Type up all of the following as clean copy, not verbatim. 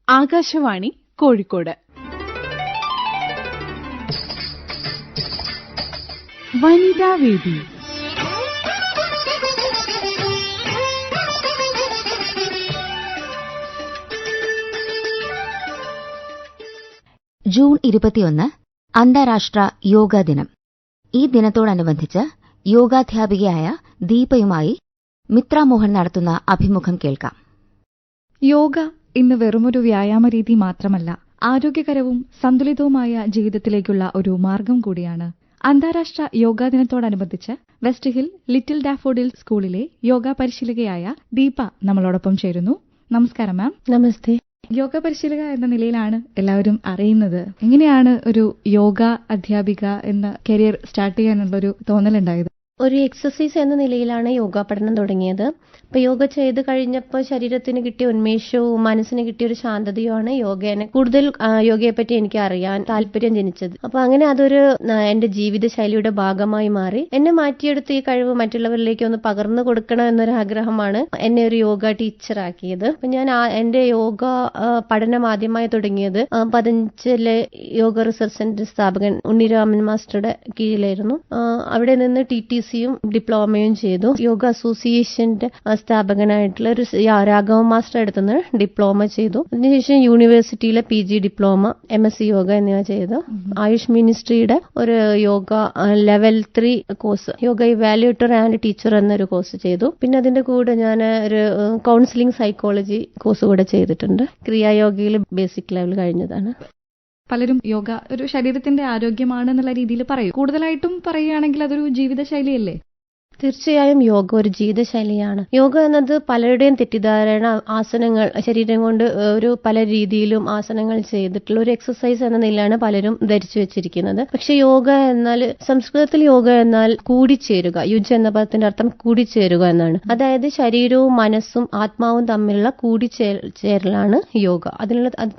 ആകാശവാണി കോഴിക്കോട്. വനിതാവേദി. June 21 അന്താരാഷ്ട്ര യോഗാ ദിനം. ഈ ദിനത്തോടനുബന്ധിച്ച് യോഗാധ്യാപികയായ ദീപയുമായി മിത്ര മോഹൻ നടത്തുന്ന അഭിമുഖം കേൾക്കാം. യോഗ ഇന്ന് വെറുമൊരു വ്യായാമ രീതി മാത്രമല്ല, ആരോഗ്യകരവും സന്തുലിതവുമായ ജീവിതത്തിലേക്കുള്ള ഒരു മാർഗം കൂടിയാണ്. അന്താരാഷ്ട്ര യോഗാ ദിനത്തോടനുബന്ധിച്ച് വെസ്റ്റ് ഹിൽ ലിറ്റിൽ ഡാഫോഡിൽ സ്കൂളിലെ യോഗ പരിശീലകയായ ദീപ നമ്മളോടൊപ്പം ചേരുന്നു. നമസ്കാരം മാം. നമസ്തേ. യോഗ പരിശീലക എന്ന നിലയിലാണ് എല്ലാവരും അറിയുന്നത്. എങ്ങനെയാണ് ഒരു യോഗ അധ്യാപിക എന്ന കരിയർ സ്റ്റാർട്ട് ചെയ്യാനുള്ളൊരു തോന്നലുണ്ടായത്? ഒരു എക്സസൈസ് എന്ന നിലയിലാണ് യോഗ പഠനം തുടങ്ങിയത്. അപ്പൊ യോഗ ചെയ്ത് കഴിഞ്ഞപ്പോൾ ശരീരത്തിന് കിട്ടിയ ഉന്മേഷവും മനസ്സിന് കിട്ടിയ ഒരു ശാന്തതയുമാണ് യോഗേനെ കൂടുതൽ യോഗയെപ്പറ്റി എനിക്ക് അറിയാൻ താല്പര്യം ജനിച്ചത്. അപ്പൊ അങ്ങനെ അതൊരു എന്റെ ജീവിത ശൈലിയുടെ ഭാഗമായി മാറി. എന്നെ മാറ്റിയെടുത്ത് ഈ കഴിവ് മറ്റുള്ളവരിലേക്ക് ഒന്ന് പകർന്നു കൊടുക്കണം എന്നൊരു ആഗ്രഹമാണ് എന്നെ ഒരു യോഗ ടീച്ചറാക്കിയത്. അപ്പൊ ഞാൻ എന്റെ യോഗ പഠനം ആദ്യമായി തുടങ്ങിയത് 15 യോഗ റിസർച്ച് സെന്റർ സ്ഥാപകൻ ഉണ്ണിരാമൻ മാസ്റ്ററുടെ കീഴിലായിരുന്നു. അവിടെ നിന്ന് TTCയും ഡിപ്ലോമയും ചെയ്തു. യോഗ അസോസിയേഷന്റെ സ്ഥാപകനായിട്ടുള്ള ഒരു രാഘവ മാസ്റ്റർ അടുത്തുനിന്ന് ഡിപ്ലോമ ചെയ്തു. അതിനുശേഷം യൂണിവേഴ്സിറ്റിയിലെ PG ഡിപ്ലോമ, MSc യോഗ എന്നിവ ചെയ്തു. ആയുഷ് മിനിസ്ട്രിയുടെ ഒരു yoga level 3 course, yoga evaluator and teacher എന്നൊരു കോഴ്സ് ചെയ്തു. പിന്നെ അതിന്റെ കൂടെ ഞാൻ ഒരു കൗൺസിലിംഗ് സൈക്കോളജി കോഴ്സ് കൂടെ ചെയ്തിട്ടുണ്ട്. ക്രിയായോഗയിൽ ബേസിക് ലെവൽ കഴിഞ്ഞതാണ്. പലരും യോഗ ഒരു ശരീരത്തിന്റെ ആരോഗ്യമാണെന്നുള്ള രീതിയിൽ പറയും. കൂടുതലായിട്ടും പറയുകയാണെങ്കിൽ അതൊരു ജീവിതശൈലിയല്ലേ? തീർച്ചയായും യോഗ ഒരു ജീവിതശൈലിയാണ്. യോഗ എന്നത് പലരുടെയും തെറ്റിദ്ധാരണ, ആസനങ്ങൾ ശരീരം കൊണ്ട് ഒരു പല രീതിയിലും ആസനങ്ങൾ ചെയ്തിട്ടുള്ള ഒരു എക്സസൈസ് എന്ന നിലയിലാണ് പലരും ധരിച്ചു വെച്ചിരിക്കുന്നത്. പക്ഷെ യോഗ എന്നാൽ, സംസ്കൃതത്തിൽ യോഗ എന്നാൽ കൂടിച്ചേരുക. യുജ് എന്ന പദത്തിന്റെ അർത്ഥം കൂടിച്ചേരുക എന്നാണ്. അതായത് ശരീരവും മനസ്സും ആത്മാവും തമ്മിലുള്ള കൂടിച്ചേരലാണ് യോഗ. അത്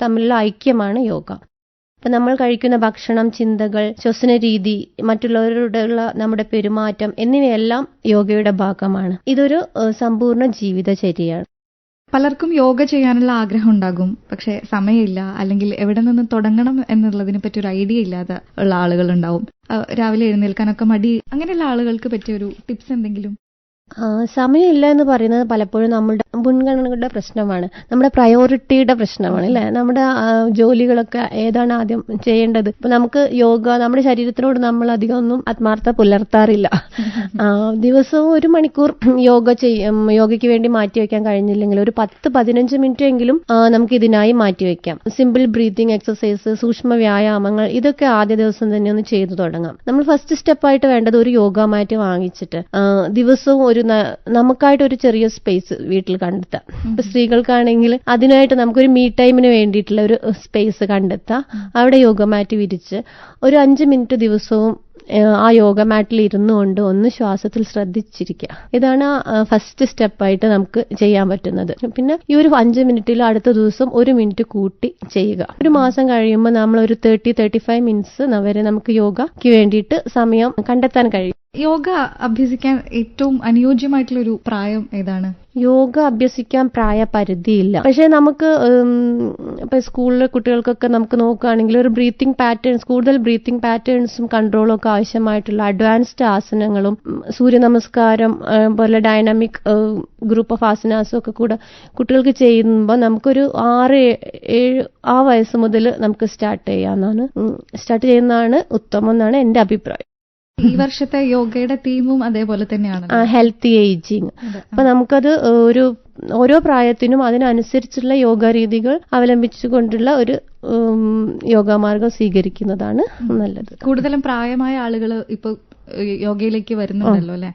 തമ്മിലുള്ള ഐക്യമാണ് യോഗ. ഇപ്പൊ നമ്മൾ കഴിക്കുന്ന ഭക്ഷണം, ചിന്തകൾ, ശ്വസന രീതി, മറ്റുള്ളവരോടുള്ള നമ്മുടെ പെരുമാറ്റം എന്നിവയെല്ലാം യോഗയുടെ ഭാഗമാണ്. ഇതൊരു സമ്പൂർണ്ണ ജീവിതചര്യയാണ്. പലർക്കും യോഗ ചെയ്യാനുള്ള ആഗ്രഹം ഉണ്ടാകും, പക്ഷെ സമയമില്ല, അല്ലെങ്കിൽ എവിടെ നിന്ന് തുടങ്ങണം എന്നുള്ളതിനെ പറ്റി ഒരു ഐഡിയ ഇല്ലാതെ ഉള്ള ആളുകൾ ഉണ്ടാവും. രാവിലെ എഴുന്നേൽക്കാനൊക്കെ മടി, അങ്ങനെയുള്ള ആളുകൾക്ക് പറ്റിയ ഒരു ടിപ്സ് എന്തെങ്കിലും? സമയമില്ല എന്ന് പറയുന്നത് പലപ്പോഴും നമ്മുടെ മുൻഗണനകളുടെ പ്രശ്നമാണ്, നമ്മുടെ പ്രയോറിറ്റിയുടെ പ്രശ്നമാണ് അല്ലെ. നമ്മുടെ ജോലികളൊക്കെ ഏതാണ് ആദ്യം ചെയ്യേണ്ടത്. ഇപ്പൊ നമുക്ക് യോഗ, നമ്മുടെ ശരീരത്തിനോട് നമ്മൾ അധികം ഒന്നും ആത്മാർത്ഥ പുലർത്താറില്ല. ദിവസവും 1 മണിക്കൂർ യോഗയ്ക്ക് വേണ്ടി മാറ്റിവെക്കാൻ കഴിഞ്ഞില്ലെങ്കിൽ ഒരു 10-15 മിനിറ്റ് എങ്കിലും നമുക്ക് ഇതിനായി മാറ്റിവെക്കാം. സിമ്പിൾ ബ്രീതിങ് എക്സസൈസ്, സൂക്ഷ്മ വ്യായാമങ്ങൾ, ഇതൊക്കെ ആദ്യ ദിവസം തന്നെ ഒന്ന് ചെയ്തു തുടങ്ങാം. നമ്മൾ ഫസ്റ്റ് സ്റ്റെപ്പായിട്ട് വേണ്ടത് ഒരു യോഗ മാറ്റ് വാങ്ങിച്ചിട്ട് ദിവസവും നമുക്കായിട്ട് ഒരു ചെറിയ സ്പേസ് വീട്ടിൽ കണ്ടെത്താം. ഇപ്പൊ സ്ത്രീകൾക്കാണെങ്കിൽ അതിനായിട്ട് നമുക്കൊരു മീ ടൈമിന് വേണ്ടിയിട്ടുള്ള ഒരു സ്പേസ് കണ്ടെത്താം. അവിടെ യോഗ മാറ്റ് വിരിച്ച് ഒരു 5 മിനിറ്റ് ദിവസവും ആ യോഗ മാറ്റിൽ ഇരുന്നുകൊണ്ട് ഒന്ന് ശ്വാസത്തിൽ ശ്രദ്ധിച്ചിരിക്കുക. ഇതാണ് ഫസ്റ്റ് സ്റ്റെപ്പായിട്ട് നമുക്ക് ചെയ്യാൻ പറ്റുന്നത്. പിന്നെ ഈ ഒരു 5 മിനിറ്റിൽ അടുത്ത ദിവസം 1 മിനിറ്റ് കൂട്ടി ചെയ്യുക. ഒരു മാസം കഴിയുമ്പോൾ നമ്മൾ ഒരു 30-35 മിനിറ്റ്സ് വരെ നമുക്ക് യോഗയ്ക്ക് വേണ്ടിയിട്ട് സമയം കണ്ടെത്താൻ കഴിയും. യോഗ അഭ്യസിക്കാൻ ഏറ്റവും അനുയോജ്യമായിട്ടുള്ളൊരു പ്രായം ഏതാണ്? യോഗ അഭ്യസിക്കാൻ പ്രായപരിധിയില്ല. പക്ഷെ നമുക്ക് ഇപ്പൊ സ്കൂളിലെ കുട്ടികൾക്കൊക്കെ നമുക്ക് നോക്കുകയാണെങ്കിൽ ഒരു ബ്രീത്തിങ് പാറ്റേൺസ്, കൂടുതൽ ബ്രീത്തിങ് പാറ്റേൺസും കൺട്രോളും ഒക്കെ ആവശ്യമായിട്ടുള്ള അഡ്വാൻസ്ഡ് ആസനങ്ങളും സൂര്യ നമസ്കാരം പോലെ ഡൈനാമിക് ഗ്രൂപ്പ് ഓഫ് ആസനാസും ഒക്കെ കൂടെ കുട്ടികൾക്ക് ചെയ്യുമ്പോൾ നമുക്കൊരു 6-7 ആ വയസ്സ് മുതൽ നമുക്ക് സ്റ്റാർട്ട് ചെയ്യുന്നതാണ് ഉത്തമം എന്നാണ് എന്റെ അഭിപ്രായം. ഈ വർഷത്തെ യോഗയുടെ തീമും അതേപോലെ തന്നെയാണ്, ഹെൽത്തി ഏജിങ്. അപ്പൊ നമുക്കത് ഓരോ പ്രായത്തിനും അതിനനുസരിച്ചുള്ള യോഗ രീതികൾ അവലംബിച്ചുകൊണ്ടുള്ള ഒരു യോഗാമാർഗം സ്വീകരിക്കുന്നതാണ് നല്ലത്. കൂടുതലും പ്രായമായ ആളുകൾ ഇപ്പൊ യോഗയിലേക്ക് വരുന്നുണ്ടല്ലോ അല്ലെ?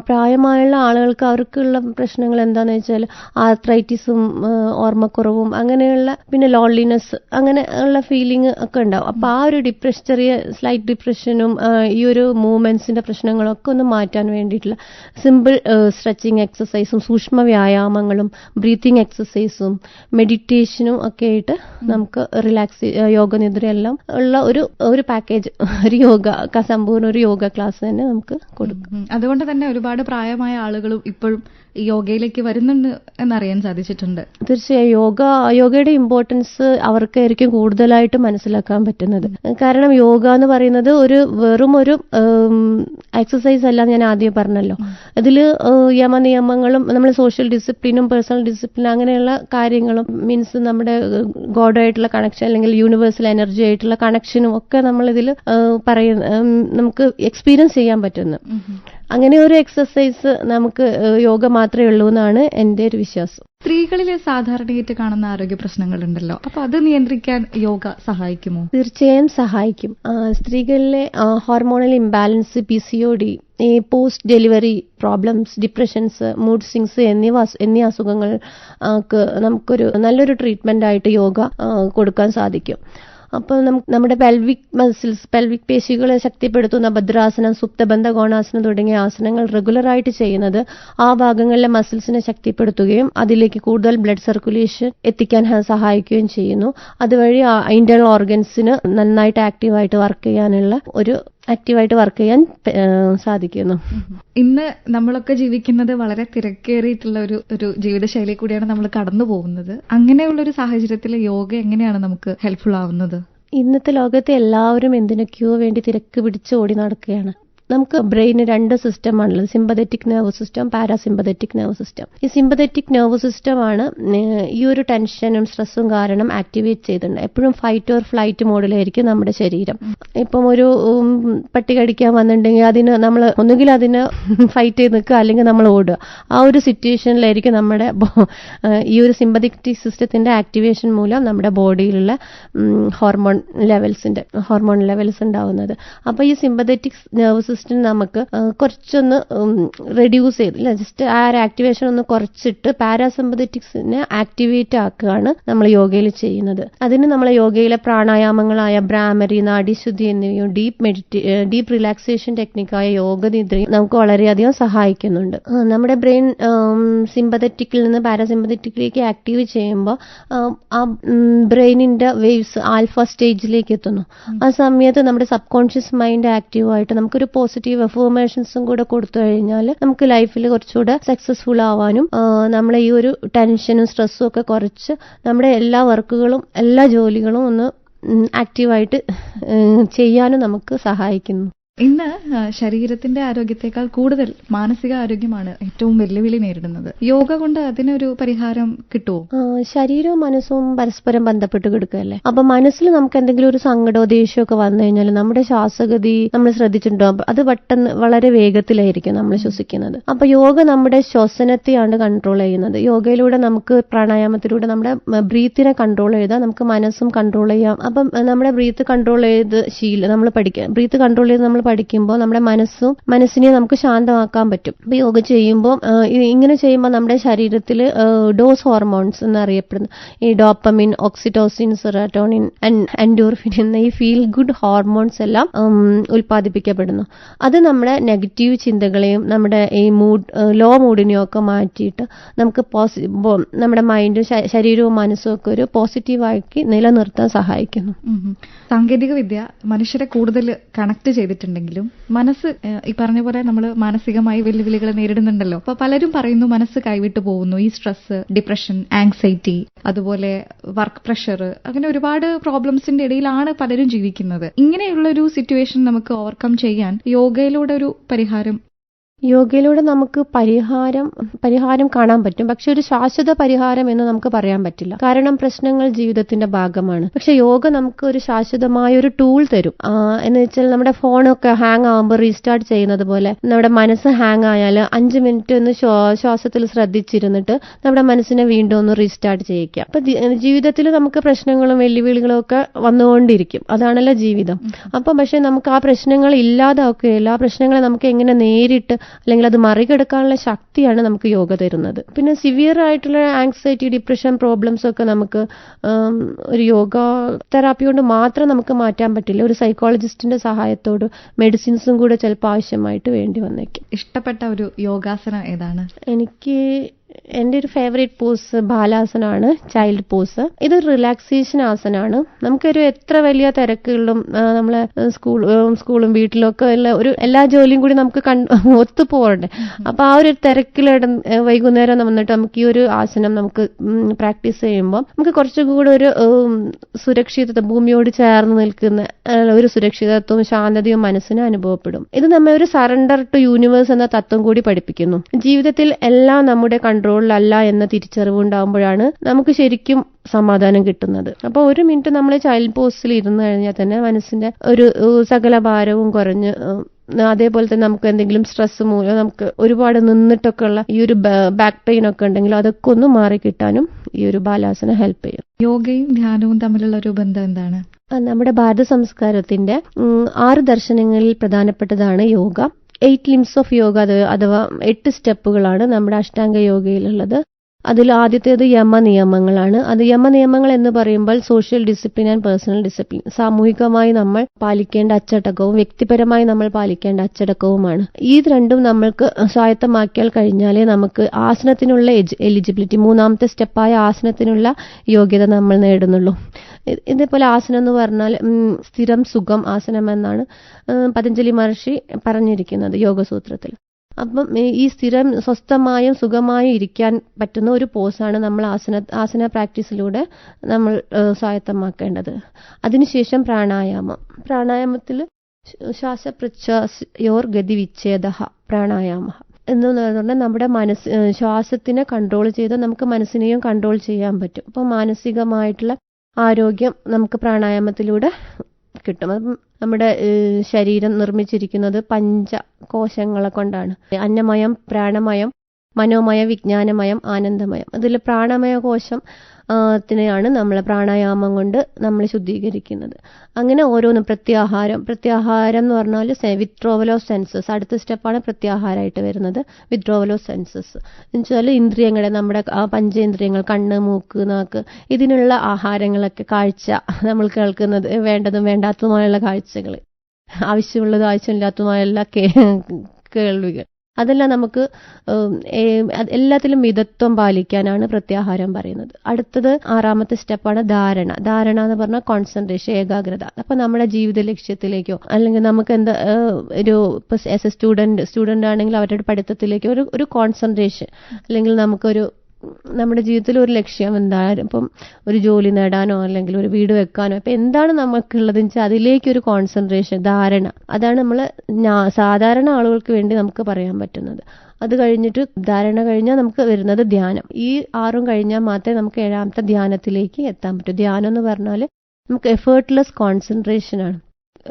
പ്രായമായുള്ള ആളുകൾക്ക് അവർക്കുള്ള പ്രശ്നങ്ങൾ എന്താണെന്ന് വെച്ചാൽ ആർത്രൈറ്റിസും ഓർമ്മക്കുറവും അങ്ങനെയുള്ള, പിന്നെ ലോൺലിനെസ്, അങ്ങനെയുള്ള ഫീലിംഗ് ഒക്കെ ഉണ്ടാവും. അപ്പൊ ആ ഒരു ചെറിയ സ്ലൈറ്റ് ഡിപ്രഷനും ഈ ഒരു മൂവ്മെന്റ്സിന്റെ പ്രശ്നങ്ങളൊക്കെ ഒന്ന് മാറ്റാൻ വേണ്ടിയിട്ടുള്ള സിമ്പിൾ സ്ട്രെച്ചിങ് എക്സസൈസും സൂക്ഷ്മ വ്യായാമങ്ങളും ബ്രീത്തിങ് എക്സസൈസും മെഡിറ്റേഷനും ഒക്കെ ആയിട്ട് നമുക്ക് യോഗനിദ്രയെല്ലാം ഉള്ള ഒരു പാക്കേജ്, ഒരു സമ്പൂർണ്ണ ഒരു യോഗ ക്ലാസ് തന്നെ നമുക്ക് കൊടുക്കും. അതുകൊണ്ട് തന്നെ ഒരുപാട് പ്രായമായ ആളുകളും ഇപ്പോഴും ഈ യോഗയിലേക്ക് വരുന്നുണ്ട് എന്നറിയാൻ സാധിച്ചിട്ടുണ്ട്. തീർച്ചയായും യോഗയുടെ ഇമ്പോർട്ടൻസ് അവർക്കായിരിക്കും കൂടുതലായിട്ട് മനസ്സിലാക്കാൻ പറ്റുന്നത്. കാരണം യോഗ എന്ന് പറയുന്നത് വെറും ഒരു എക്സസൈസ് അല്ല, ഞാൻ ആദ്യം പറഞ്ഞല്ലോ. ഇതില് യമനിയമങ്ങളും നമ്മുടെ സോഷ്യൽ ഡിസിപ്ലിനും പേഴ്സണൽ ഡിസിപ്ലിനും അങ്ങനെയുള്ള കാര്യങ്ങളും, മീൻസ് നമ്മുടെ ഗോഡായിട്ടുള്ള കണക്ഷൻ അല്ലെങ്കിൽ യൂണിവേഴ്സൽ എനർജി ആയിട്ടുള്ള കണക്ഷനും ഒക്കെ നമ്മൾ ഇതിൽ നമുക്ക് എക്സ്പീരിയൻസ് ചെയ്യാൻ പറ്റുന്നു. അങ്ങനെ ഒരു എക്സസൈസ് നമുക്ക് യോഗ മാത്രമേ ഉള്ളൂ എന്നാണ് എൻ്റെ ഒരു വിശ്വാസം. സ്ത്രീകളിലെ സാധാരണയായിട്ട് കാണുന്ന ആരോഗ്യ പ്രശ്നങ്ങളുണ്ടല്ലോ, അപ്പൊ അത് നിയന്ത്രിക്കാൻ യോഗ സഹായിക്കുമോ? തീർച്ചയായും സഹായിക്കും. സ്ത്രീകളിലെ ഹോർമോണൽ ഇംബാലൻസ്, PCOD, ഈ post delivery problems, depressions, mood swings എന്നീ അസുഖങ്ങൾക്ക് നമുക്കൊരു നല്ലൊരു ട്രീറ്റ്മെന്റ് ആയിട്ട് യോഗ കൊടുക്കാൻ സാധിക്കും. അപ്പോൾ നമ്മുടെ പെൽവിക് പേശികളെ ശക്തിപ്പെടുത്തുന്ന ഭദ്രാസനം, സുപ്തബന്ധ കോണാസനം തുടങ്ങിയ ആസനങ്ങൾ റെഗുലറായിട്ട് ചെയ്യുന്നത് ആ ഭാഗങ്ങളിലെ മസിൽസിനെ ശക്തിപ്പെടുത്തുകയും അതിലേക്ക് കൂടുതൽ ബ്ലഡ് സർക്കുലേഷൻ എത്തിക്കാൻ സഹായിക്കുകയും ചെയ്യുന്നു. അതുവഴി ഇന്റേണൽ ഓർഗൻസിന് നന്നായിട്ട് ആക്റ്റീവായിട്ട് വർക്ക് ചെയ്യാൻ സാധിക്കുന്നു. ഇന്ന് നമ്മളൊക്കെ ജീവിക്കുന്നത് വളരെ തിരക്കേറിയിട്ടുള്ള ഒരു ജീവിതശൈലി കൂടിയാണ് നമ്മൾ കടന്നു പോകുന്നത്. അങ്ങനെയുള്ള ഒരു സാഹചര്യത്തിൽ യോഗ എങ്ങനെയാണ് നമുക്ക് ഹെൽപ്ഫുൾ ആവുന്നത്? ഇന്നത്തെ ലോകത്തെ എല്ലാവരും എന്തിനൊക്കെയോ വേണ്ടി തിരക്ക് പിടിച്ച് ഓടി നടക്കുകയാണ്. നമുക്ക് ബ്രെയിന് 2 സിസ്റ്റമാണുള്ളത്, sympathetic nerve system, parasympathetic nerve system. ഈ സിമ്പതറ്റിക് നെർവ് സിസ്റ്റമാണ് ഈ ഒരു ടെൻഷനും സ്ട്രെസ്സും കാരണം ആക്ടിവേറ്റ് ചെയ്തിട്ടുണ്ട്. എപ്പോഴും ഫൈറ്റ് ഓർ ഫ്ലൈറ്റ് മോഡിലായിരിക്കും നമ്മുടെ ശരീരം. ഇപ്പം ഒരു പട്ടി കടിക്കാൻ വന്നിട്ടുണ്ടെങ്കിൽ നമ്മൾ ഒന്നുകിൽ അതിന് ഫൈറ്റ് ചെയ്ത് നിൽക്കുക, അല്ലെങ്കിൽ നമ്മൾ ഓടുക. ആ ഒരു സിറ്റുവേഷനിലായിരിക്കും നമ്മുടെ ഈ ഒരു സിമ്പതറ്റിക് സിസ്റ്റത്തിന്റെ ആക്ടിവേഷൻ മൂലം നമ്മുടെ ബോഡിയിലുള്ള ഹോർമോൺ ലെവൽസ് ഉണ്ടാവുന്നത്. അപ്പൊ ഈ സിമ്പതറ്റിക് നെർവ് സിസ്റ്റം നമുക്ക് കുറച്ചൊന്ന് റെഡ്യൂസ് ചെയ്ത്, ജസ്റ്റ് ആ ഒരു ആക്ടിവേഷൻ ഒന്ന് കുറച്ചിട്ട് പാരാസിമ്പതറ്റിക്സിനെ ആക്ടിവേറ്റ് ആക്കുകയാണ് നമ്മൾ യോഗയിൽ ചെയ്യുന്നത്. അതിന് നമ്മൾ യോഗയിലെ പ്രാണായാമങ്ങളായ ഭ്രാമരി, നാഡീശുദ്ധി എന്നിവയും ഡീപ്പ് റിലാക്സേഷൻ ടെക്നിക്കായ യോഗനിദ്രയും നമുക്ക് വളരെയധികം സഹായിക്കുന്നുണ്ട്. നമ്മുടെ ബ്രെയിൻ സിമ്പതറ്റിക്കിൽ നിന്ന് പാരാസിമ്പതറ്റിക്കിലേക്ക് ആക്റ്റീവ് ചെയ്യുമ്പോൾ ആ ബ്രെയിനിന്റെ വേവ്സ് ആൽഫ സ്റ്റേജിലേക്ക് എത്തുന്നു. ആ സമയത്ത് നമ്മുടെ സബ് കോൺഷ്യസ് മൈൻഡ് ആക്റ്റീവായിട്ട് നമുക്കൊരു പോസിറ്റീവ് അഫർമേഷൻസും കൂടെ കൊടുത്തു കഴിഞ്ഞാൽ നമുക്ക് ലൈഫിൽ കുറച്ചുകൂടെ സക്സസ്ഫുൾ ആവാനും നമ്മളെ ഈ ഒരു ടെൻഷനും സ്ട്രെസ്സും ഒക്കെ കുറച്ച് നമ്മുടെ എല്ലാ വർക്കുകളും എല്ലാ ജോലികളും ഒന്ന് ആക്റ്റീവായിട്ട് ചെയ്യാനും നമുക്ക് സഹായിക്കുന്നു. ഇന്ന് ശരീരത്തിന്റെ ആരോഗ്യത്തെക്കാൾ കൂടുതൽ മാനസിക ആരോഗ്യമാണ് ഏറ്റവും വെല്ലുവിളി നേരിടുന്നത്. യോഗ കൊണ്ട് അതിനൊരു പരിഹാരം കിട്ടുമോ? ശരീരവും മനസ്സും പരസ്പരം ബന്ധപ്പെട്ട് കിടക്കുകയല്ലേ. അപ്പൊ മനസ്സിൽ നമുക്ക് എന്തെങ്കിലും ഒരു സങ്കടമോ ദേഷ്യമോ ഒക്കെ വന്നു കഴിഞ്ഞാൽ നമ്മുടെ ശ്വാസഗതി നമ്മൾ ശ്രദ്ധിച്ചിട്ടുണ്ടോ? അത് പെട്ടെന്ന് വളരെ വേഗത്തിലായിരിക്കും നമ്മൾ ശ്വസിക്കുന്നത്. അപ്പൊ യോഗ നമ്മുടെ ശ്വസനത്തെയാണ് കൺട്രോൾ ചെയ്യുന്നത്. യോഗയിലൂടെ നമുക്ക് പ്രാണായാമത്തിലൂടെ നമ്മുടെ ബ്രീത്തിനെ കൺട്രോൾ ചെയ്താൽ നമുക്ക് മനസ്സും കൺട്രോൾ ചെയ്യാം. അപ്പം നമ്മുടെ ബ്രീത്ത് കൺട്രോൾ ചെയ്ത് ബ്രീത്ത് കൺട്രോൾ ചെയ്ത് നമ്മൾ പഠിക്കുമ്പോൾ നമ്മുടെ മനസ്സിനെ നമുക്ക് ശാന്തമാക്കാൻ പറ്റും. അപ്പൊ യോഗ ചെയ്യുമ്പോൾ ഇങ്ങനെ ചെയ്യുമ്പോൾ നമ്മുടെ ശരീരത്തിൽ ഡോസ് ഹോർമോൺസ് എന്നറിയപ്പെടുന്ന ഈ ഡോപ്പമിൻ, ഓക്സിറ്റോസിൻ, സെറോട്ടോണിൻ, എൻഡോർഫിൻ എന്ന ഈ ഫീൽ ഗുഡ് ഹോർമോൺസ് എല്ലാം ഉൽപ്പാദിപ്പിക്കപ്പെടുന്നു. അത് നമ്മുടെ നെഗറ്റീവ് ചിന്തകളെയും നമ്മുടെ ഈ ലോ മൂഡിനെയും ഒക്കെ മാറ്റിയിട്ട് നമുക്ക് നമ്മുടെ മൈൻഡും ശരീരവും മനസ്സും ഒക്കെ ഒരു പോസിറ്റീവാക്കി നിലനിർത്താൻ സഹായിക്കുന്നു. സാങ്കേതിക വിദ്യ മനുഷ്യരെ കൂടുതൽ കണക്ട് ചെയ്തിട്ടുണ്ടെങ്കിലും മനസ്സ് ഈ പറഞ്ഞ പോലെ നമ്മൾ മാനസികമായി വെല്ലുവിളികൾ നേരിടുന്നുണ്ടല്ലോ. അപ്പൊ പലരും പറയുന്നു മനസ്സ് കൈവിട്ടു പോകുന്നു. ഈ സ്ട്രെസ്, ഡിപ്രഷൻ, ആങ്സൈറ്റി, അതുപോലെ വർക്ക് പ്രഷർ, അങ്ങനെ ഒരുപാട് പ്രോബ്ലംസിന്റെ ഇടയിലാണ് പലരും ജീവിക്കുന്നത്. ഇങ്ങനെയുള്ള ഒരു സിറ്റുവേഷൻ നമുക്ക് ഓവർകം ചെയ്യാൻ യോഗയിലൂടെ ഒരു യോഗയിലൂടെ നമുക്ക് പരിഹാരം കാണാൻ പറ്റും. പക്ഷെ ഒരു ശാശ്വത പരിഹാരം എന്ന് നമുക്ക് പറയാൻ പറ്റില്ല. കാരണം പ്രശ്നങ്ങൾ ജീവിതത്തിന്റെ ഭാഗമാണ്. പക്ഷെ യോഗ നമുക്ക് ഒരു ശാശ്വതമായ ഒരു ടൂൾ തരും. എന്ന് വെച്ചാൽ നമ്മുടെ ഫോണൊക്കെ ഹാങ് ആകുമ്പോൾ റീസ്റ്റാർട്ട് ചെയ്യുന്നത് പോലെ നമ്മുടെ മനസ്സ് ഹാങ് ആയാൽ 5 മിനിറ്റ് ഒന്ന് ശ്വാസത്തിൽ ശ്രദ്ധിച്ചിരുന്നിട്ട് നമ്മുടെ മനസ്സിനെ വീണ്ടും ഒന്ന് റീസ്റ്റാർട്ട് ചെയ്യിക്കാം. അപ്പൊ ജീവിതത്തിൽ നമുക്ക് പ്രശ്നങ്ങളും വെല്ലുവിളികളും ഒക്കെ വന്നുകൊണ്ടിരിക്കും. അതാണല്ലോ ജീവിതം. അപ്പം പക്ഷെ നമുക്ക് ആ പ്രശ്നങ്ങൾ ഇല്ലാതാക്കുകയില്ല. ആ പ്രശ്നങ്ങളെ നമുക്ക് എങ്ങനെ നേരിട്ട് അല്ലെങ്കിൽ അത് മറികടക്കാനുള്ള ശക്തിയാണ് നമുക്ക് യോഗ തരുന്നത്. പിന്നെ സിവിയർ ആയിട്ടുള്ള ആങ്സൈറ്റി, ഡിപ്രഷൻ പ്രോബ്ലംസ് ഒക്കെ നമുക്ക് ഒരു യോഗ തെറാപ്പി കൊണ്ട് മാത്രം നമുക്ക് മാറ്റാൻ പറ്റില്ല. ഒരു സൈക്കോളജിസ്റ്റിന്റെ സഹായത്തോട് മെഡിസിൻസും കൂടെ ചിലപ്പോൾ ആവശ്യമായിട്ട് വേണ്ടി വന്നേക്കും. ഇഷ്ടപ്പെട്ട ഒരു യോഗാസനം ഏതാണ്? എനിക്ക് എൻ്റെ ഒരു ഫേവറേറ്റ് പോസ് ബാലാസനാണ്, ചൈൽഡ് പോസ്. ഇത് റിലാക്സേഷൻ ആസനാണ്. നമുക്കൊരു എത്ര വലിയ തിരക്കുകളിലും നമ്മളെ സ്കൂളും വീട്ടിലും ഒക്കെ ഉള്ള ഒരു എല്ലാ ജോലിയും കൂടി നമുക്ക് ഒത്തുപോകണ്ടേ. അപ്പൊ ആ ഒരു തിരക്കിലിട വൈകുന്നേരം വന്നിട്ട് നമുക്ക് ഈ ഒരു ആസനം നമുക്ക് പ്രാക്ടീസ് ചെയ്യുമ്പോൾ നമുക്ക് കുറച്ചുകൂടെ ഒരു സുരക്ഷിതത്വം, ഭൂമിയോട് ചേർന്ന് നിൽക്കുന്ന ഒരു സുരക്ഷിതത്വവും ശാന്തതയും മനസ്സിന് അനുഭവപ്പെടും. ഇത് നമ്മെ ഒരു സറണ്ടർ ടു യൂണിവേഴ്സ് എന്ന തത്വം കൂടി പഠിപ്പിക്കുന്നു. ജീവിതത്തിൽ എല്ലാം നമ്മുടെ കൺട്രോളിലല്ല എന്ന തിരിച്ചറിവുണ്ടാകുമ്പോഴാണ് നമുക്ക് ശരിക്കും സമാധാനം കിട്ടുന്നത്. അപ്പൊ ഒരു മിനിറ്റ് നമ്മൾ ചൈൽഡ് പോസ്റ്റിൽ ഇരുന്ന് കഴിഞ്ഞാൽ തന്നെ മനസ്സിന്റെ ഒരു സകല ഭാരവും കുറഞ്ഞ്, അതേപോലെ തന്നെ നമുക്ക് എന്തെങ്കിലും സ്ട്രെസ് മൂലം നമുക്ക് ഒരുപാട് നിന്നിട്ടൊക്കെ ഉള്ള ഈ ഒരു ബാക്ക് പെയിൻ ഒക്കെ ഉണ്ടെങ്കിൽ അതൊക്കെ ഒന്ന് മാറി കിട്ടാനും ഈ ഒരു ബാലാസന ഹെൽപ്പ് ചെയ്യും. യോഗയും ധ്യാനവും തമ്മിലുള്ള ഒരു ബന്ധം എന്താണ്? നമ്മുടെ ഭാരത സംസ്കാരത്തിന്റെ 6 ദർശനങ്ങളിൽ പ്രധാനപ്പെട്ടതാണ് യോഗ. 8 ലിംസ് ഓഫ് യോഗ, അഥവാ 8 സ്റ്റെപ്പുകളാണ് നമ്മുടെ അഷ്ടാംഗ യോഗയിലുള്ളത്. അതിൽ ആദ്യത്തേത് യമനിയമങ്ങളാണ്. അത് യമനിയമങ്ങൾ എന്ന് പറയുമ്പോൾ social discipline and personal discipline, സാമൂഹികമായി നമ്മൾ പാലിക്കേണ്ട അച്ചടക്കവും വ്യക്തിപരമായി നമ്മൾ പാലിക്കേണ്ട അച്ചടക്കവുമാണ്. ഈ രണ്ടും നമ്മൾക്ക് സ്വായത്തമാക്കിയാൽ കഴിഞ്ഞാലേ നമുക്ക് ആസനത്തിനുള്ള എലിജിബിലിറ്റി, 3ാമത്തെ സ്റ്റെപ്പായ ആസനത്തിനുള്ള യോഗ്യത നമ്മൾ നേടുന്നുള്ളൂ. ഇതേപോലെ ആസനം എന്ന് പറഞ്ഞാൽ സ്ഥിരം സുഖം ആസനം എന്നാണ് പതഞ്ജലി മഹർഷി പറഞ്ഞിരിക്കുന്നത് യോഗസൂത്രത്തിൽ. അപ്പം ഈ സ്ഥിരം സ്വസ്ഥമായും സുഖമായും ഇരിക്കാൻ പറ്റുന്ന ഒരു പോസാണ് നമ്മൾ ആസന പ്രാക്ടീസിലൂടെ നമ്മൾ സ്വായത്തമാക്കേണ്ടത്. അതിനുശേഷം പ്രാണായാമത്തിൽ ശ്വാസപ്രശ്വാസയോർ ഗതി വിച്ഛേദ പ്രാണായാമ എന്ന് പറഞ്ഞാൽ നമ്മുടെ ശ്വാസത്തിനെ കൺട്രോൾ ചെയ്ത് നമുക്ക് മനസ്സിനെയും കൺട്രോൾ ചെയ്യാൻ പറ്റും. അപ്പോൾ മാനസികമായിട്ടുള്ള ആരോഗ്യം നമുക്ക് പ്രാണായാമത്തിലൂടെ കിട്ടും. അപ്പം നമ്മുടെ ശരീരം നിർമ്മിച്ചിരിക്കുന്നത് പഞ്ചകോശങ്ങളെ കൊണ്ടാണ്. അന്നമയം, പ്രാണമയം, മനോമയം, വിജ്ഞാനമയം, ആനന്ദമയം. അതിൽ പ്രാണമയ കോശത്തിനെയാണ് നമ്മൾ പ്രാണായാമം കൊണ്ട് നമ്മൾ ശുദ്ധീകരിക്കുന്നത്. അങ്ങനെ ഓരോന്നും പ്രത്യാഹാരം എന്ന് പറഞ്ഞാൽ വിത്ഡ്രോവൽ ഓഫ് സെൻസസ്. അടുത്ത സ്റ്റെപ്പാണ് പ്രത്യാഹാരമായിട്ട് വരുന്നത്, വിത്ഡ്രോവൽ ഓഫ് സെൻസസ്. എന്നുവെച്ചാൽ ഇന്ദ്രിയങ്ങളെ, നമ്മുടെ പഞ്ചേന്ദ്രിയങ്ങൾ, കണ്ണ്, മൂക്ക്, നാക്ക്, ഇതിനുള്ള ആഹാരങ്ങളൊക്കെ, കാഴ്ച, നമ്മൾ കേൾക്കുന്നത്, വേണ്ടതും വേണ്ടാത്തതുമായുള്ള കാഴ്ചകൾ, ആവശ്യമുള്ളതും ആവശ്യമില്ലാത്തതുമായുള്ള കേൾവികൾ, അതെല്ലാം നമുക്ക് എല്ലാത്തിലും മിതത്വം പാലിക്കാനാണ് പ്രത്യാഹാരം പറയുന്നത്. അടുത്തത് 6ാമത്തെ സ്റ്റെപ്പാണ് ധാരണ എന്ന് പറഞ്ഞാൽ കോൺസെൻട്രേഷൻ, ഏകാഗ്രത. അപ്പൊ നമ്മുടെ ജീവിത ലക്ഷ്യത്തിലേക്കോ അല്ലെങ്കിൽ നമുക്ക് എന്താ ഒരു ആസ് എ സ്റ്റുഡന്റ് ആണെങ്കിൽ അവരുടെ പഠിത്തത്തിലേക്കോ ഒരു കോൺസെൻട്രേഷൻ, അല്ലെങ്കിൽ നമുക്കൊരു നമ്മുടെ ജീവിതത്തിൽ ഒരു ലക്ഷ്യം എന്താണ്, ഇപ്പം ഒരു ജോലി നേടാനോ അല്ലെങ്കിൽ ഒരു വീട് വെക്കാനോ, ഇപ്പൊ എന്താണ് നമുക്കുള്ളതെന്ന് വെച്ചാൽ അതിലേക്കൊരു കോൺസെൻട്രേഷൻ, ധാരണ, അതാണ് നമ്മൾ സാധാരണ ആളുകൾക്ക് വേണ്ടി നമുക്ക് പറയാൻ പറ്റുന്നത്. അത് കഴിഞ്ഞിട്ട് ധാരണ കഴിഞ്ഞാൽ നമുക്ക് വരുന്നത് ധ്യാനം. ഈ 6ഉം കഴിഞ്ഞാൽ മാത്രമേ നമുക്ക് 7ാമത്തെ ധ്യാനത്തിലേക്ക് എത്താൻ പറ്റൂ. ധ്യാനം എന്ന് പറഞ്ഞാൽ നമുക്ക് എഫേർട്ട്ലെസ് കോൺസെൻട്രേഷൻ ആണ്.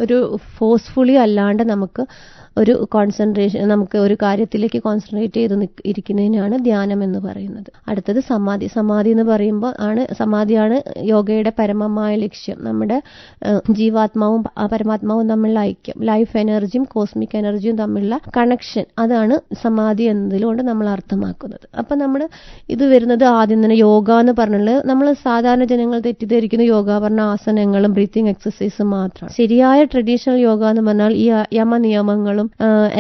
ഒരു ഫോഴ്സ്ഫുള്ളി അല്ലാണ്ട് നമുക്ക് ഒരു കോൺസെൻട്രേഷൻ, നമുക്ക് ഒരു കാര്യത്തിലേക്ക് കോൺസെൻട്രേറ്റ് ചെയ്ത് ഇരിക്കുന്നതിനാണ് ധ്യാനം എന്ന് പറയുന്നത്. അടുത്തത് സമാധി എന്ന് പറയുമ്പോൾ സമാധിയാണ് യോഗയുടെ പരമമായ ലക്ഷ്യം. നമ്മുടെ ജീവാത്മാവും പരമാത്മാവും തമ്മിലുള്ള ഐക്യം, ലൈഫ് എനർജിയും കോസ്മിക് എനർജിയും തമ്മിലുള്ള കണക്ഷൻ, അതാണ് സമാധി എന്നതിലുകൊണ്ട് നമ്മൾ അർത്ഥമാക്കുന്നത്. അപ്പൊ നമ്മൾ ഇത് വരുന്നത് ആദ്യം തന്നെ യോഗ എന്ന് പറഞ്ഞാൽ നമ്മൾ സാധാരണ ജനങ്ങൾ തെറ്റിദ്ധരിക്കുന്ന യോഗ പറഞ്ഞ ആസനങ്ങളും ബ്രീത്തിങ് എക്സസൈസും മാത്രമാണ്. ശരിയായ ട്രഡീഷണൽ യോഗ എന്ന് പറഞ്ഞാൽ ഈ യമനിയമങ്ങളും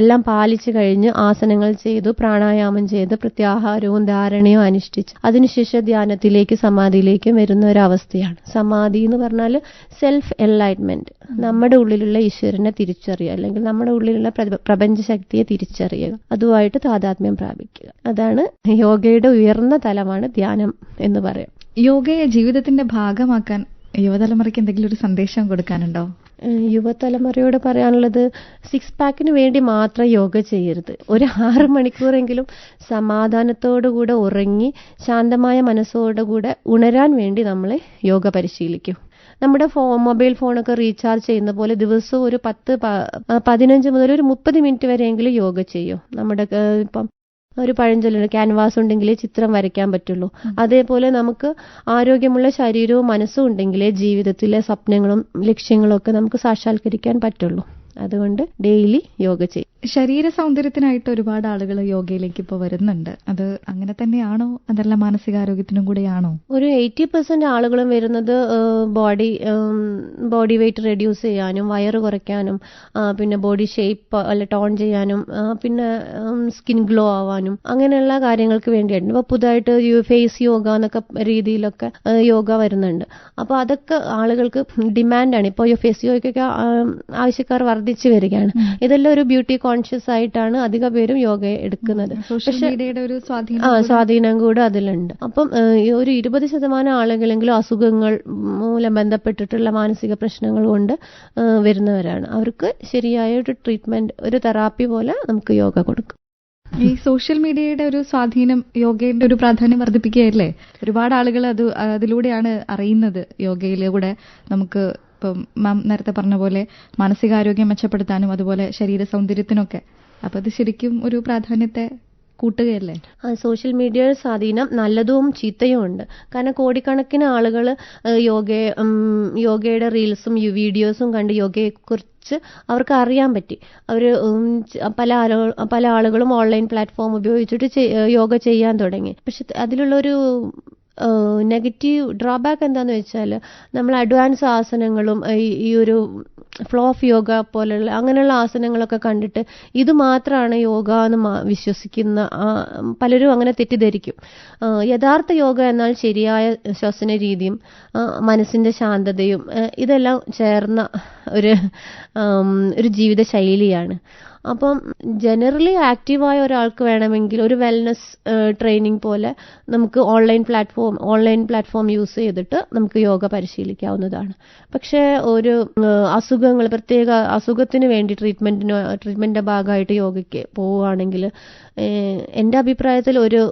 എല്ലാം പാലിച്ചു കഴിഞ്ഞ് ആസനങ്ങൾ ചെയ്തു, പ്രാണായാമം ചെയ്ത്, പ്രത്യാഹാരവും ധാരണയും അനുഷ്ഠിച്ച് അതിനുശേഷം ധ്യാനത്തിലേക്ക് സമാധിയിലേക്കും വരുന്ന ഒരു അവസ്ഥയാണ്. സമാധി എന്ന് പറഞ്ഞാൽ സെൽഫ് എൻലൈറ്റ്മെന്റ്, നമ്മുടെ ഉള്ളിലുള്ള ഈശ്വരനെ തിരിച്ചറിയുക, അല്ലെങ്കിൽ നമ്മുടെ ഉള്ളിലുള്ള പ്രപഞ്ച ശക്തിയെ തിരിച്ചറിയുക, അതുമായിട്ട് താതാത്മ്യം പ്രാപിക്കുക. അതാണ് യോഗയുടെ ഉയർന്ന തലമാണ് ധ്യാനം എന്ന് പറയാം. യോഗയെ ജീവിതത്തിന്റെ ഭാഗമാക്കാൻ യുവതലമുറയ്ക്ക് എന്തെങ്കിലും ഒരു സന്ദേശം കൊടുക്കാനുണ്ടോ? യുവതലമുറയോട് പറയാനുള്ളത്, 6 പാക്കിന് വേണ്ടി മാത്രം യോഗ ചെയ്യരുത്. ഒരു 6 മണിക്കൂറെങ്കിലും സമാധാനത്തോടുകൂടെ ഉറങ്ങി ശാന്തമായ മനസ്സോടുകൂടെ ഉണരാൻ വേണ്ടി നമ്മൾ യോഗ പരിശീലിക്കും. നമ്മുടെ മൊബൈൽ ഫോണൊക്കെ റീചാർജ് ചെയ്യുന്ന പോലെ ദിവസവും ഒരു 15 മുതൽ ഒരു 30 മിനിറ്റ് വരെയെങ്കിലും യോഗ ചെയ്യും. നമ്മുടെ ഇപ്പം ഒരു പഴഞ്ചൊല്ലുണ്ട്, ക്യാൻവാസ് ഉണ്ടെങ്കിലേ ചിത്രം വരയ്ക്കാൻ പറ്റുള്ളൂ. അതേപോലെ നമുക്ക് ആരോഗ്യമുള്ള ശരീരവും മനസ്സും ഉണ്ടെങ്കിലേ ജീവിതത്തിലെ സ്വപ്നങ്ങളും ലക്ഷ്യങ്ങളും ഒക്കെ നമുക്ക് സാക്ഷാത്കരിക്കാൻ പറ്റുള്ളൂ. അതുകൊണ്ട് ഡെയിലി യോഗ ചെയ്യും. ശരീര സൗന്ദര്യത്തിനായിട്ട് ഒരുപാട് ആളുകൾ യോഗയിലേക്ക് ഇപ്പോൾ വരുന്നുണ്ട്. അത് അങ്ങനെ തന്നെയാണോ, അതല്ല മാനസികാരോഗ്യത്തിനും കൂടെയാണോ? ഒരു 80% ആളുകളും വരുന്നത് ബോഡി വെയിറ്റ് റെഡ്യൂസ് ചെയ്യാനും വയറ് കുറയ്ക്കാനും പിന്നെ ബോഡി ഷേപ്പ് അല്ല ടോൺ ചെയ്യാനും പിന്നെ സ്കിൻ ഗ്ലോ ആവാനും അങ്ങനെയുള്ള കാര്യങ്ങൾക്ക് വേണ്ടിയിട്ടുണ്ട്. ഇപ്പോൾ പുതുതായിട്ട് ഫേസ് യോഗ എന്നൊക്കെ രീതിയിലൊക്കെ യോഗ വരുന്നുണ്ട്. അപ്പോൾ അതൊക്കെ ആളുകൾക്ക് ഡിമാൻഡാണ്. ഇപ്പോൾ ഫേസ് യോഗയ്ക്കൊക്കെ ആവശ്യക്കാർ വർദ്ധിച്ചു വരികയാണ്. ഇതെല്ലാം ഒരു ബ്യൂട്ടി കോൺഷ്യസ് ആയിട്ടാണ് അധിക പേരും യോഗ എടുക്കുന്നത്. സോഷ്യൽ മീഡിയയുടെ ഒരു സ്വാധീനം കൂടെ അതിലുണ്ട്. അപ്പം ഒരു 20% ആളുകളെങ്കിലും അസുഖങ്ങൾ മൂലം ബന്ധപ്പെട്ടിട്ടുള്ള മാനസിക പ്രശ്നങ്ങൾ കൊണ്ട് വരുന്നവരാണ്. അവർക്ക് ശരിയായ ഒരു ട്രീറ്റ്മെന്റ്, ഒരു തെറാപ്പി പോലെ നമുക്ക് യോഗ കൊടുക്കും. ഈ സോഷ്യൽ മീഡിയയുടെ ഒരു സ്വാധീനം യോഗയുടെ ഒരു പ്രാധാന്യം വർദ്ധിപ്പിക്കുകയല്ലേ? ഒരുപാട് ആളുകൾ അതിലൂടെയാണ് അറിയുന്നത്. യോഗയിലൂടെ നമുക്ക് ഇപ്പം മാം നേരത്തെ പറഞ്ഞ പോലെ മാനസികാരോഗ്യം മെച്ചപ്പെടുത്താനും അതുപോലെ ശരീര സൗന്ദര്യത്തിനൊക്കെ. അപ്പൊ അത് ശരിക്കും ഒരു പ്രാധാന്യത്തെ കൂട്ടുകയല്ലേ? സോഷ്യൽ മീഡിയയുടെ സ്വാധീനം നല്ലതും ചീത്തയും ഉണ്ട്. കാരണം കോടിക്കണക്കിന് ആളുകൾ യോഗയുടെ റീൽസും വീഡിയോസും കണ്ട് യോഗയെക്കുറിച്ച് അവർക്ക് അറിയാൻ പറ്റി. അവർ പല ആളുകളും ഓൺലൈൻ പ്ലാറ്റ്ഫോം ഉപയോഗിച്ചിട്ട് യോഗ ചെയ്യാൻ തുടങ്ങി. പക്ഷെ അതിലുള്ളൊരു നെഗറ്റീവ് ഡ്രോബാക്ക് എന്താണെന്ന് വെച്ചാൽ നമ്മൾ അഡ്വാൻസ് ആസനങ്ങളും ഈ ഒരു ഫ്ലോ ഓഫ് യോഗ പോലുള്ള അങ്ങനെയുള്ള ആസനങ്ങളൊക്കെ കണ്ടിട്ട് ഇത് മാത്രമാണ് യോഗ എന്ന് വിശ്വസിക്കുന്ന പലരും അങ്ങനെ തെറ്റിദ്ധരിക്കും. യഥാർത്ഥ യോഗ എന്നാൽ ശരിയായ ശ്വസന രീതിയും മനസ്സിന്റെ ശാന്തതയും ഇതെല്ലാം ചേർന്ന ഒരു ജീവിത ശൈലിയാണ്. അപ്പം ജനറലി ആക്റ്റീവായ ഒരാൾക്ക് വേണമെങ്കിൽ ഒരു വെൽനസ് ട്രെയിനിങ് പോലെ നമുക്ക് ഓൺലൈൻ പ്ലാറ്റ്ഫോം യൂസ് ചെയ്തിട്ട് നമുക്ക് യോഗ പരിശീലിക്കാവുന്നതാണ്. പക്ഷേ ഒരു അസുഖങ്ങൾ, പ്രത്യേക അസുഖത്തിന് വേണ്ടി ട്രീറ്റ്മെന്റിന്റെ ഭാഗമായിട്ട് യോഗയ്ക്ക് പോവുകയാണെങ്കിൽ എൻ്റെ അഭിപ്രായത്തിൽ ഒരു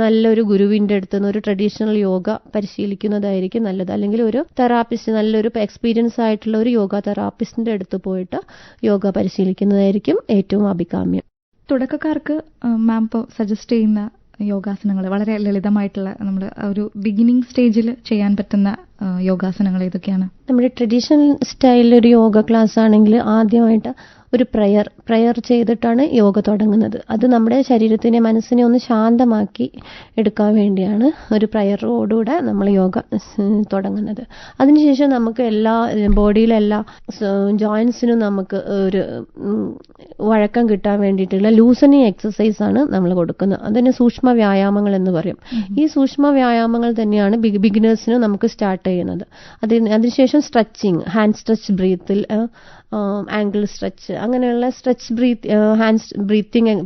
നല്ലൊരു ഗുരുവിൻ്റെ അടുത്ത് നിന്ന് ഒരു ട്രഡീഷണൽ യോഗ പരിശീലിക്കുന്നതായിരിക്കും നല്ലത്. അല്ലെങ്കിൽ ഒരു തെറാപ്പിസ്റ്റ്, നല്ലൊരു എക്സ്പീരിയൻസ് ആയിട്ടുള്ള ഒരു യോഗ തെറാപ്പിസ്റ്റിന്റെ അടുത്ത് പോയിട്ട് യോഗ പരിശീലിക്കുന്നതായിരിക്കും ഏറ്റവും അഭികാമ്യം. തുടക്കക്കാർക്ക് മാം ഇപ്പോൾ സജസ്റ്റ് ചെയ്യുന്ന യോഗാസനങ്ങൾ വളരെ ലളിതമായിട്ടുള്ള നമ്മൾ ഒരു ബിഗിനിങ് സ്റ്റേജിൽ ചെയ്യാൻ പറ്റുന്ന യോഗാസനങ്ങൾ ഏതൊക്കെയാണ്? നമ്മുടെ ട്രഡീഷണൽ സ്റ്റൈലിൽ ഒരു യോഗ ക്ലാസ് ആണെങ്കിൽ ആദ്യമായിട്ട് ഒരു പ്രയർ ചെയ്തിട്ടാണ് യോഗ തുടങ്ങുന്നത്. അത് നമ്മുടെ ശരീരത്തിനെ, മനസ്സിനെ ഒന്ന് ശാന്തമാക്കി എടുക്കാൻ വേണ്ടിയാണ് ഒരു പ്രയറോടുകൂടെ നമ്മൾ യോഗ തുടങ്ങുന്നത്. അതിനുശേഷം നമുക്ക് ബോഡിയിലെ എല്ലാ ജോയിൻസിനും നമുക്ക് ഒരു വഴക്കം കിട്ടാൻ വേണ്ടിയിട്ടുള്ള ലൂസനിങ് എക്സസൈസ് ആണ് നമ്മൾ കൊടുക്കുന്നത്. അതിന് സൂക്ഷ്മ വ്യായാമങ്ങൾ എന്ന് പറയും. ഈ സൂക്ഷ്മ വ്യായാമങ്ങൾ തന്നെയാണ് ബിഗിനേഴ്സിന് നമുക്ക് സ്റ്റാർട്ട് ചെയ്യുന്നത്. അതിനുശേഷം സ്ട്രെച്ചിങ്, ഹാൻഡ് സ്ട്രെച്ച്, ബ്രീത്തിൽ ആംഗിൾ സ്ട്രെച്ച്, അങ്ങനെയുള്ള സ്ട്രെച്ച്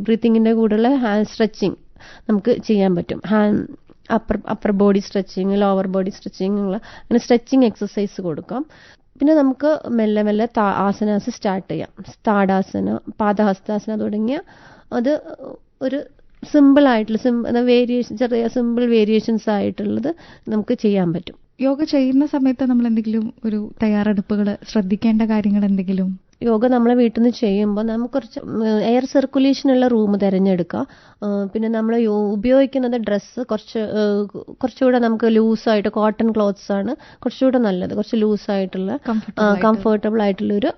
ബ്രീത്തിങ്ങിന്റെ കൂടെയുള്ള ഹാൻഡ് സ്ട്രെച്ചിങ് നമുക്ക് ചെയ്യാൻ പറ്റും. Upper body stretching, lower body stretching, അങ്ങനെ സ്ട്രെച്ചിങ് എക്സസൈസ് കൊടുക്കാം. പിന്നെ നമുക്ക് മെല്ലെ മെല്ലെ ആസനാസ് സ്റ്റാർട്ട് ചെയ്യാം. താടാസന, പാദഹസ്താസന തുടങ്ങിയ അത് ഒരു സിമ്പിൾ ആയിട്ടുള്ള ചെറിയ സിമ്പിൾ വേരിയേഷൻസ് ആയിട്ടുള്ളത് നമുക്ക് ചെയ്യാൻ പറ്റും. യോഗ ചെയ്യുന്ന സമയത്ത് നമ്മൾ എന്തെങ്കിലും ഒരു തയ്യാറെടുപ്പുകൾ, ശ്രദ്ധിക്കേണ്ട കാര്യങ്ങൾ എന്തെങ്കിലും? യോഗ നമ്മളെ വീട്ടിൽ നിന്ന് ചെയ്യുമ്പോൾ നമുക്ക് കുറച്ച് എയർ സർക്കുലേഷനുള്ള റൂം തിരഞ്ഞെടുക്കുക. പിന്നെ നമ്മൾ ഉപയോഗിക്കുന്നത് ഡ്രസ്സ് കുറച്ചുകൂടെ നമുക്ക് ലൂസായിട്ട്, കോട്ടൺ ക്ലോത്ത്സ് ആണ് കുറച്ചുകൂടെ നല്ലത്. കുറച്ച് ലൂസായിട്ടുള്ള കംഫർട്ടബിൾ ആയിട്ടുള്ളൊരു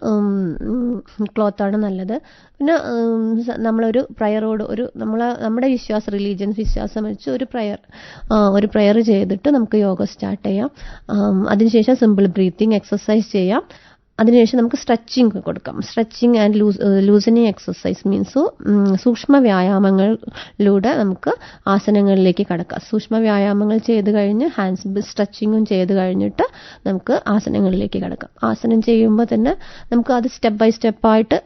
ക്ലോത്താണ് നല്ലത്. പിന്നെ നമ്മളൊരു പ്രയറോട് നമ്മുടെ റിലീജിയൻ വിശ്വാസം വെച്ച് ഒരു പ്രയർ ചെയ്തിട്ട് നമുക്ക് യോഗ സ്റ്റാർട്ട് ചെയ്യാം. അതിനുശേഷം സിമ്പിൾ ബ്രീത്തിങ് എക്സസൈസ് ചെയ്യാം. അതിനുശേഷം നമുക്ക് സ്ട്രെച്ചിങ് കൊടുക്കാം. Stretching and loosening exercise means സൂക്ഷ്മ വ്യായാമങ്ങളിലൂടെ നമുക്ക് ആസനങ്ങളിലേക്ക് കടക്കാം. സൂക്ഷ്മ വ്യായാമങ്ങൾ ചെയ്ത് കഴിഞ്ഞ് ഹാൻഡ്സ് സ്ട്രെച്ചിങ്ങും ചെയ്ത് കഴിഞ്ഞിട്ട് നമുക്ക് ആസനങ്ങളിലേക്ക് കടക്കാം. ആസനം ചെയ്യുമ്പോൾ തന്നെ നമുക്ക് അത് സ്റ്റെപ്പ് ബൈ സ്റ്റെപ്പായിട്ട്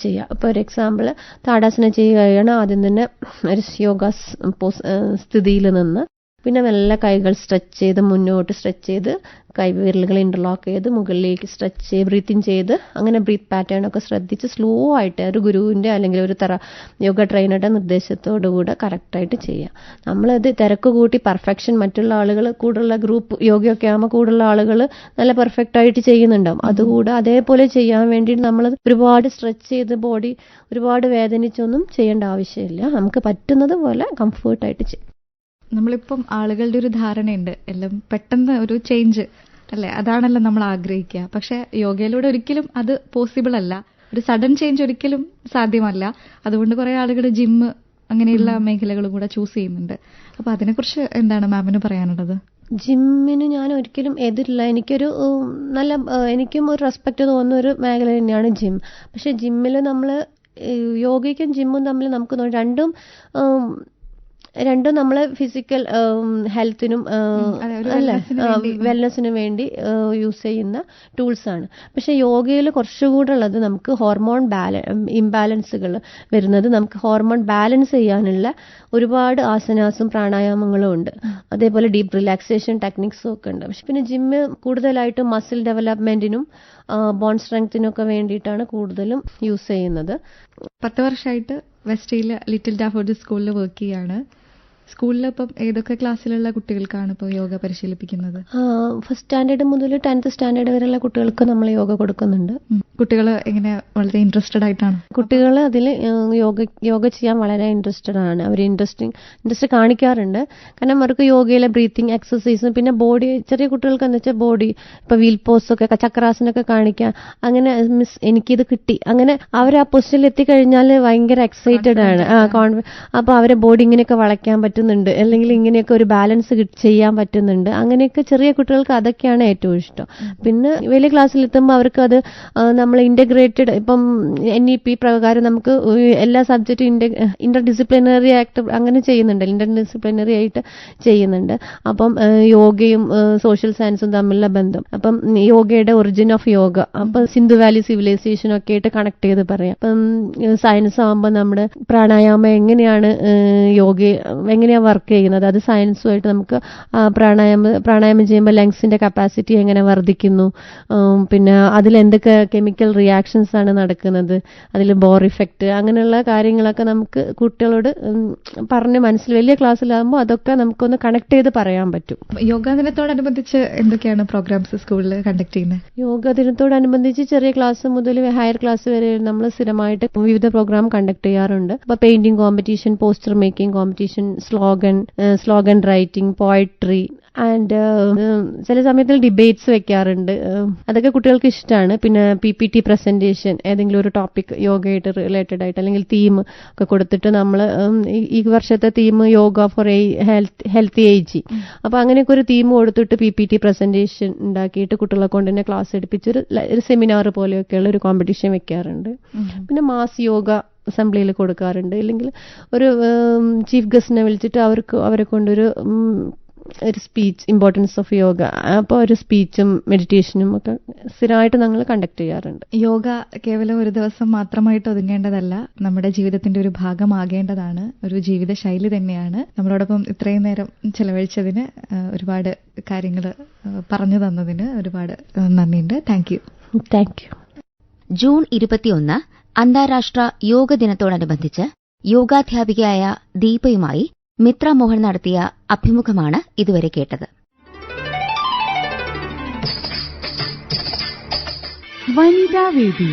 ചെയ്യാം. ഇപ്പോൾ ഒരു എക്സാമ്പിൾ, താടാസന ചെയ്യുകയാണ്. ആദ്യം തന്നെ ഒരു യോഗ സ്ഥിതിയിൽ നിന്ന് പിന്നെ മെല്ലെ കൈകൾ സ്ട്രെച്ച് ചെയ്ത് മുന്നോട്ട് സ്ട്രെച്ച് ചെയ്ത് കൈവിരലുകൾ ഇന്റർലോക്ക് ചെയ്ത് മുകളിലേക്ക് സ്ട്രെച്ച് ചെയ്ത് ബ്രീത്തിങ് ചെയ്ത് അങ്ങനെ ബ്രീത്ത് പാറ്റേൺ ഒക്കെ ശ്രദ്ധിച്ച് സ്ലോ ആയിട്ട് ഒരു ഗുരുവിൻ്റെ അല്ലെങ്കിൽ ഒരു യോഗ ട്രെയിനറുടെ നിർദ്ദേശത്തോടുകൂടെ കറക്റ്റായിട്ട് ചെയ്യാം. നമ്മളത് തിരക്ക് കൂട്ടി പെർഫെക്ഷൻ, മറ്റുള്ള ആളുകൾ കൂടുതലുള്ള ഗ്രൂപ്പ് യോഗയൊക്കെ ആകുമ്പോൾ കൂടുതലുള്ള ആളുകൾ നല്ല പെർഫെക്റ്റ് ആയിട്ട് ചെയ്യുന്നുണ്ടാവും. അതുകൂടെ അതേപോലെ ചെയ്യാൻ വേണ്ടിയിട്ട് നമ്മൾ ഒരുപാട് സ്ട്രെച്ച് ചെയ്ത് ബോഡി ഒരുപാട് വേദനിച്ചൊന്നും ചെയ്യേണ്ട ആവശ്യമില്ല. നമുക്ക് പറ്റുന്നത് പോലെ കംഫേർട്ടായിട്ട് ചെയ്യാം. നമ്മളിപ്പം ആളുകളുടെ ഒരു ധാരണയുണ്ട് എല്ലാം പെട്ടെന്ന് ഒരു ചേഞ്ച് അല്ലേ, അതാണല്ലോ നമ്മൾ ആഗ്രഹിക്കുക. പക്ഷെ യോഗയിലൂടെ ഒരിക്കലും അത് പോസിബിൾ അല്ല. ഒരു സഡൻ ചേഞ്ച് ഒരിക്കലും സാധ്യമല്ല. അതുകൊണ്ട് കുറെ ആളുകൾ ജിമ്മ് അങ്ങനെയുള്ള മേഖലകളും കൂടെ ചൂസ് ചെയ്യുന്നുണ്ട്. അപ്പൊ അതിനെക്കുറിച്ച് എന്താണ് മാമിന് പറയാനുള്ളത്? ജിമ്മിന് ഞാൻ ഒരിക്കലും എതിരില്ല. എനിക്കും ഒരു റെസ്പെക്ട് തോന്നുന്ന ഒരു മേഖല തന്നെയാണ് ജിം. പക്ഷെ ജിമ്മിൽ നമ്മൾ യോഗയ്ക്കും ജിമ്മും തമ്മിൽ നമുക്ക് രണ്ടും നമ്മളെ ഫിസിക്കൽ ഹെൽത്തിനും വെൽനെസ്സിനും വേണ്ടി യൂസ് ചെയ്യുന്ന ടൂൾസാണ്. പക്ഷെ യോഗയിൽ കുറച്ചുകൂടെ ഉള്ളത് നമുക്ക് ഹോർമോൺ ഇംബാലൻസുകൾ വരുന്നത് നമുക്ക് ഹോർമോൺ ബാലൻസ് ചെയ്യാനുള്ള ഒരുപാട് ആസനാസും പ്രാണായാമങ്ങളും ഉണ്ട്. അതേപോലെ ഡീപ്പ് റിലാക്സേഷൻ ടെക്നിക്സും ഒക്കെ ഉണ്ട്. പക്ഷെ പിന്നെ ജിമ്മ് കൂടുതലായിട്ടും മസിൽ ഡെവലപ്മെന്റിനും ബോൺ സ്ട്രെങ്ത്തിനും ഒക്കെ വേണ്ടിയിട്ടാണ് കൂടുതലും യൂസ് ചെയ്യുന്നത്. 10 വർഷമായിട്ട് വെസ്റ്റ് ഹിൽ ലിറ്റിൽ ഡാഫോഡിൽ സ്കൂളിൽ വർക്ക് ചെയ്യാണ്. സ്കൂളിൽ ഇപ്പം ഏതൊക്കെ ക്ലാസ്സിലുള്ള കുട്ടികൾക്കാണ് ഇപ്പോൾ യോഗ പരിശീലിപ്പിക്കുന്നത്? ഫസ്റ്റ് സ്റ്റാൻഡേർഡ് മുതൽ 10th സ്റ്റാൻഡേർഡ് വരെയുള്ള കുട്ടികൾക്ക് നമ്മൾ യോഗ കൊടുക്കുന്നുണ്ട്. കുട്ടികൾ എങ്ങനെ വളരെ ഇൻട്രസ്റ്റഡ് ആയിട്ടാണ്? കുട്ടികൾ അതിൽ യോഗ ചെയ്യാൻ വളരെ ഇൻട്രസ്റ്റഡ് ആണ്. അവർ ഇൻട്രസ്റ്റ് കാണിക്കാറുണ്ട്. കാരണം അവർക്ക് യോഗയിലെ ബ്രീത്തിങ് എക്സസൈസും പിന്നെ ബോഡി, ചെറിയ കുട്ടികൾക്ക് എന്താ വെച്ചാൽ ബോഡി ഇപ്പൊ വീൽ പോസ് ഒക്കെ ചക്രാസനൊക്കെ കാണിക്കാൻ, അങ്ങനെ എനിക്കിത് കിട്ടി, അങ്ങനെ അവർ ആ പൊസിഷനിൽ എത്തിക്കഴിഞ്ഞാൽ ഭയങ്കര എക്സൈറ്റഡ് ആണ്. അപ്പൊ അവരെ ബോഡി ഇങ്ങനെയൊക്കെ വളയ്ക്കാൻ പറ്റുന്നുണ്ട്, അല്ലെങ്കിൽ ഇങ്ങനെയൊക്കെ ഒരു ബാലൻസ് ചെയ്യാൻ പറ്റുന്നുണ്ട്. അങ്ങനെയൊക്കെ ചെറിയ കുട്ടികൾക്ക് അതൊക്കെയാണ് ഏറ്റവും ഇഷ്ടം. പിന്നെ വലിയ ക്ലാസ്സിൽ എത്തുമ്പോൾ അവർക്ക് അത് നമ്മൾ ഇന്റഗ്രേറ്റഡ്, ഇപ്പം NEP പ്രകാരം നമുക്ക് എല്ലാ സബ്ജക്റ്റും ഇന്റർ ഡിസിപ്ലിനറി ആയിട്ട് അങ്ങനെ ചെയ്യുന്നുണ്ട്, ഇന്റർഡിസിപ്ലിനറി ആയിട്ട് ചെയ്യുന്നുണ്ട്. അപ്പം യോഗയും സോഷ്യൽ സയൻസും തമ്മിലുള്ള ബന്ധം, അപ്പം യോഗയുടെ ഒറിജിൻ ഓഫ് യോഗ, അപ്പം സിന്ധു വാലി സിവിലൈസേഷൻ ഒക്കെ ആയിട്ട് കണക്ട് ചെയ്ത് പറയാം. അപ്പം സയൻസ് ആകുമ്പോൾ നമ്മുടെ പ്രാണായാമം എങ്ങനെയാണ് എങ്ങനെയാണ് വർക്ക് ചെയ്യുന്നത്, അത് സയൻസുമായിട്ട് നമുക്ക് പ്രാണായാമം ചെയ്യുമ്പോൾ ലങ്സിന്റെ കപ്പാസിറ്റി എങ്ങനെ വർദ്ധിക്കുന്നു, പിന്നെ അതിലെന്തൊക്കെ കെമിക്കൽ റിയാക്ഷൻസ് ആണ് നടക്കുന്നത്, അതിൽ ബോർ ഇഫക്റ്റ്, അങ്ങനെയുള്ള കാര്യങ്ങളൊക്കെ നമുക്ക് കുട്ടികളോട് പറഞ്ഞ് വലിയ ക്ലാസ്സിലാകുമ്പോൾ അതൊക്കെ നമുക്കൊന്ന് കണക്ട് ചെയ്ത് പറയാൻ പറ്റും. യോഗാ ദിനത്തോടനുബന്ധിച്ച് എന്തൊക്കെയാണ് പ്രോഗ്രാംസ് സ്കൂളിൽ കണ്ടക്ട് ചെയ്യുന്നത്? യോഗാ ദിനത്തോടനുബന്ധിച്ച് ചെറിയ ക്ലാസ് മുതൽ ഹയർ ക്ലാസ് വരെ നമ്മൾ സ്ഥിരമായിട്ട് വിവിധ പ്രോഗ്രാം കണ്ടക്ട് ചെയ്യാറുണ്ട്. ഇപ്പൊ painting competition, poster making competition, slogan writing, poetry and ചില സമയത്തിൽ ഡിബേറ്റ്സ് വെക്കാറുണ്ട്. അതൊക്കെ കുട്ടികൾക്ക് ഇഷ്ടമാണ്. പിന്നെ PPT പ്രസന്റേഷൻ, ഏതെങ്കിലും ഒരു ടോപ്പിക് യോഗയായിട്ട് റിലേറ്റഡ് ആയിട്ട് അല്ലെങ്കിൽ തീം ഒക്കെ കൊടുത്തിട്ട് നമ്മൾ ഈ വർഷത്തെ theme yoga four healthy ageing, അപ്പൊ അങ്ങനെയൊക്കെ ഒരു തീം കൊടുത്തിട്ട് PPT പ്രസന്റേഷൻ ഉണ്ടാക്കിയിട്ട് കുട്ടികളെ കൊണ്ട് തന്നെ ക്ലാസ് എടുപ്പിച്ചൊരു സെമിനാർ പോലെയൊക്കെയുള്ള ഒരു കോമ്പറ്റീഷൻ വെക്കാറുണ്ട്. പിന്നെ മാസ് യോഗ അസംബ്ലിയിൽ കൊടുക്കാറുണ്ട്. ഇല്ലെങ്കിൽ ഒരു ചീഫ് ഗസ്റ്റിനെ വിളിച്ചിട്ട് അവരെ കൊണ്ടൊരു സ്പീച്ച്, ഇമ്പോർട്ടൻസ് ഓഫ് യോഗ, അപ്പോൾ ഒരു സ്പീച്ചും മെഡിറ്റേഷനും ഒക്കെ സ്ഥിരമായിട്ട് ഞങ്ങൾ കണ്ടക്ട് ചെയ്യാറുണ്ട്. യോഗ കേവലം ഒരു ദിവസം മാത്രമായിട്ട് ഒതുങ്ങേണ്ടതല്ല, നമ്മുടെ ജീവിതത്തിന്റെ ഒരു ഭാഗമാകേണ്ടതാണ്, ഒരു ജീവിത ശൈലി തന്നെയാണ്. നമ്മളോടൊപ്പം ഇത്രയും നേരം ചെലവഴിച്ചതിന്, ഒരുപാട് കാര്യങ്ങൾ പറഞ്ഞു തന്നതിന് ഒരുപാട് നന്ദിയുണ്ട്. Thank you. ജൂൺ 21 അന്താരാഷ്ട്ര യോഗ ദിനത്തോടനുബന്ധിച്ച് യോഗാധ്യാപികയായ ദീപയുമായി മിത്ര മോഹൻ നടത്തിയ അഭിമുഖമാണ് ഇതുവരെ കേട്ടത്. വനിതാവേദി.